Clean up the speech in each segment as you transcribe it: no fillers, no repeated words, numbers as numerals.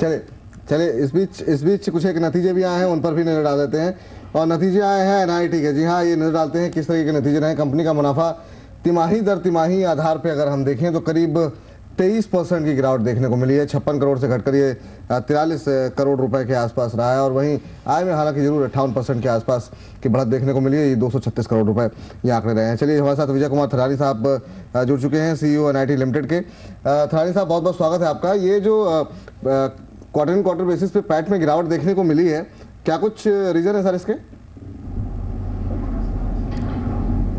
चले चले इस बीच कुछ एक नतीजे भी आए हैं, उन पर भी नजर डाल देते हैं। और नतीजे आए हैं एनआईटी के। जी हाँ, ये नजर डालते हैं किस तरह के नतीजे रहे। कंपनी का मुनाफा तिमाही दर तिमाही आधार पे अगर हम देखें तो करीब 23% की गिरावट देखने को मिली है। 56 करोड़ से घटकर ये 43 करोड़ रुपए के आसपास रहा है। और वहीं आय में हालांकि जरूर 58% के आसपास की बढ़त देखने को मिली है। ये 236 करोड़ रुपए ये आंकड़े रहे हैं। चलिए, हमारे साथ विजय कुमार थरानी साहब जुड़ चुके हैं, CEO एनआईटी लिमिटेड के। थरानी साहब, बहुत बहुत स्वागत है आपका। ये जो क्वार्टर इन क्वार्टर बेसिस पे पैट में गिरावट देखने को मिली है, क्या कुछ रीजन है सर इसके?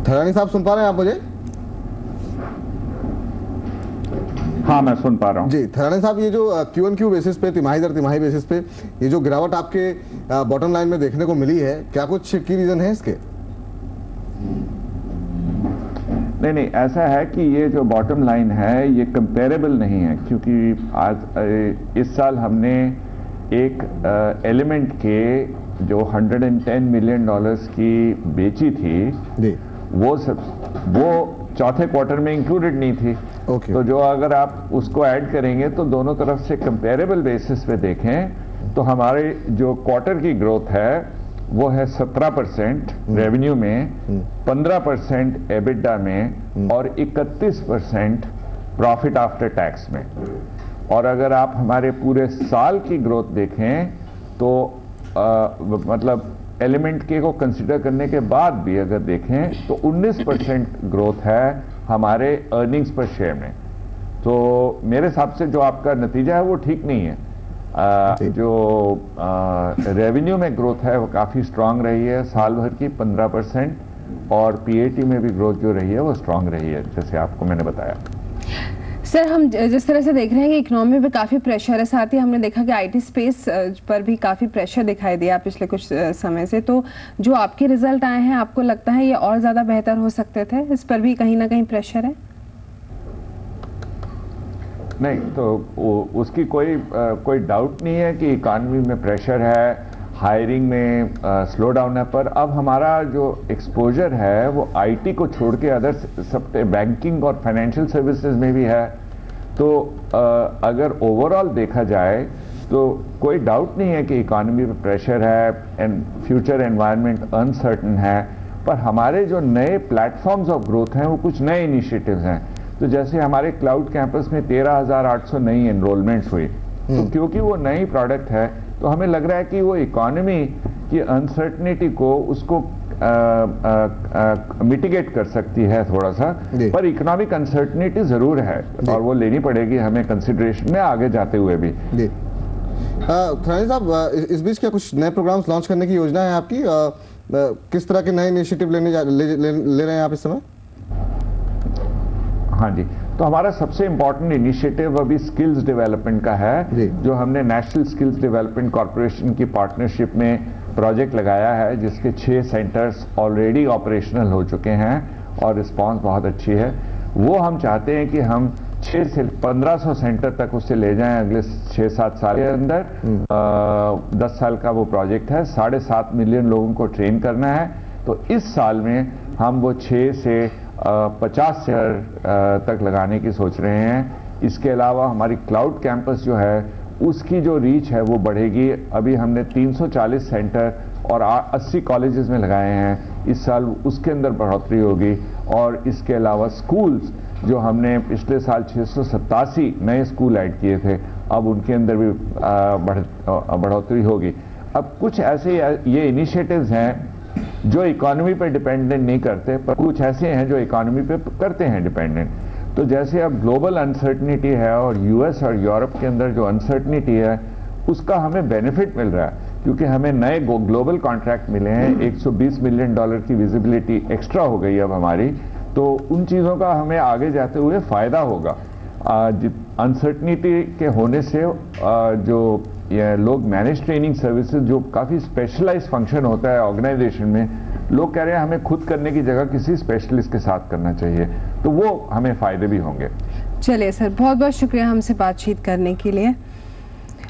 थरानी साहब, सुन पा रहे हैं आप मुझे? हाँ, मैं सुन पा रहा हूँ जी। थरानी साहब, ये जो Q&Q बेसिस पे, तिमाही दर तिमाही बेसिस पे ये जो गिरावट आपके बॉटम लाइन में देखने को मिली है, क्या कुछ की रीजन है इसके? नहीं, ऐसा है कि ये जो बॉटम लाइन है ये कंपेरेबल नहीं है, क्योंकि आज इस साल हमने एक एलिमेंट के जो $110 मिलियन की बेची थी जी, वो चौथे क्वार्टर में इंक्लूडेड नहीं थी। तो जो अगर आप उसको ऐड करेंगे तो दोनों तरफ से कंपेरेबल बेसिस पे देखें तो हमारे जो क्वार्टर की ग्रोथ है वो है 17% रेवेन्यू में, 15% एबिटा में और 31% प्रॉफिट आफ्टर टैक्स में। और अगर आप हमारे पूरे साल की ग्रोथ देखें तो मतलब एलिमेंट के को कंसिडर करने के बाद भी अगर देखें तो 19% ग्रोथ है हमारे अर्निंग्स पर शेयर में। तो मेरे हिसाब से जो आपका नतीजा है वो ठीक नहीं है। जो रेवेन्यू में ग्रोथ है वो काफ़ी स्ट्रांग रही है साल भर की, 15%, और पीएटी में भी ग्रोथ जो रही है वो स्ट्रांग रही है, जैसे आपको मैंने बताया। सर, हम जिस तरह से देख रहे हैं कि इकोनॉमी पे काफ़ी प्रेशर है, साथ ही हमने देखा कि आईटी स्पेस पर भी काफ़ी प्रेशर दिखाई दिया पिछले कुछ समय से, तो जो आपके रिजल्ट आए हैं, आपको लगता है ये और ज़्यादा बेहतर हो सकते थे? इस पर भी कहीं ना कहीं प्रेशर है? नहीं, तो उसकी कोई डाउट नहीं है कि इकॉनमी में प्रेशर है, हायरिंग में स्लो डाउन है, पर अब हमारा जो एक्सपोजर है वो आईटी को छोड़ के अदर सब बैंकिंग और फाइनेंशियल सर्विसेज में भी है। तो अगर ओवरऑल देखा जाए तो कोई डाउट नहीं है कि इकॉनमी पे प्रेशर है एंड फ्यूचर एनवायरनमेंट अनसर्टन है, पर हमारे जो नए प्लेटफॉर्म्स ऑफ ग्रोथ हैं वो कुछ नए इनिशिएटिव्स हैं। तो जैसे हमारे क्लाउड कैंपस में 13,800 नई एनरोलमेंट्स हुई, तो क्योंकि वो नई प्रोडक्ट है तो हमें लग रहा है कि वो इकॉनमी की अनसर्टनिटी को उसको मिटिगेट कर सकती है थोड़ा सा, पर इकोनॉमिक अनसर्टनिटी जरूर है और वो लेनी पड़ेगी हमें कंसिडरेशन में आगे जाते हुए भी। थरानी साहब, इस बीच क्या कुछ नए प्रोग्राम्स लॉन्च करने की योजना है आपकी? किस तरह के नए इनिशिएटिव ले रहे हैं आप इस समय? हाँ जी, तो हमारा सबसे इम्पोर्टेंट इनिशिएटिव अभी स्किल्स डेवलपमेंट का है, जो हमने नेशनल स्किल्स डेवलपमेंट कॉरपोरेशन की पार्टनरशिप में प्रोजेक्ट लगाया है, जिसके 6 सेंटर्स ऑलरेडी ऑपरेशनल हो चुके हैं और रिस्पांस बहुत अच्छी है। वो हम चाहते हैं कि हम 6 से 1500 सेंटर तक उसे ले जाएं अगले 6-7 साल के अंदर। 10 साल का वो प्रोजेक्ट है, 7.5 मिलियन लोगों को ट्रेन करना है। तो इस साल में हम वो 6 से 50 शहर तक लगाने की सोच रहे हैं। इसके अलावा हमारी क्लाउड कैंपस जो है उसकी जो रीच है वो बढ़ेगी। अभी हमने 340 सेंटर और 80 कॉलेजेस में लगाए हैं, इस साल उसके अंदर बढ़ोतरी होगी। और इसके अलावा स्कूल्स जो हमने पिछले साल 687 नए स्कूल ऐड किए थे, अब उनके अंदर भी बढ़ोतरी होगी। अब कुछ ऐसे ये इनिशिएटिव्स हैं जो इकोनॉमी पे डिपेंडेंट नहीं करते, पर कुछ ऐसे हैं जो इकोनॉमी पे करते हैं डिपेंडेंट। तो जैसे अब ग्लोबल अनसर्टनिटी है और यूएस और यूरोप के अंदर जो अनसर्टनिटी है उसका हमें बेनिफिट मिल रहा है, क्योंकि हमें नए ग्लोबल कॉन्ट्रैक्ट मिले हैं। $120 मिलियन की विजिबिलिटी एक्स्ट्रा हो गई अब हमारी, तो उन चीज़ों का हमें आगे जाते हुए फ़ायदा होगा। अनसर्टनिटी के होने से जो ये लोग मैनेज ट्रेनिंग सर्विसेज, जो काफ़ी स्पेशलाइज फंक्शन होता है ऑर्गेनाइजेशन में, लोग कह रहे हैं हमें खुद करने की जगह किसी स्पेशलिस्ट के साथ करना चाहिए, तो वो हमें फ़ायदे भी होंगे। चलिए सर, बहुत बहुत शुक्रिया हमसे बातचीत करने के लिए।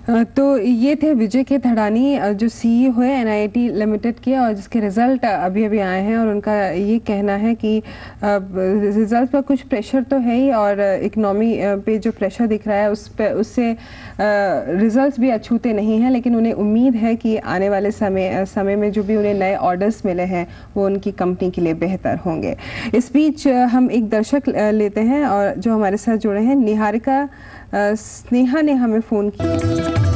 तो ये थे विजय के थड़ानी जो सीईओ है एनआईटी लिमिटेड के, और जिसके रिजल्ट अभी अभी आए हैं, और उनका ये कहना है कि रिजल्ट पर कुछ प्रेशर तो है ही, और इकोनॉमी पे जो प्रेशर दिख रहा है उससे रिजल्ट्स भी अछूते नहीं हैं, लेकिन उन्हें उम्मीद है कि आने वाले समय में जो भी उन्हें नए ऑर्डर्स मिले हैं वो उनकी कंपनी के लिए बेहतर होंगे। इस बीच हम एक दर्शक लेते हैं और जो हमारे साथ जुड़े हैं, निहारिका स्नेहा ने हमें फ़ोन किया।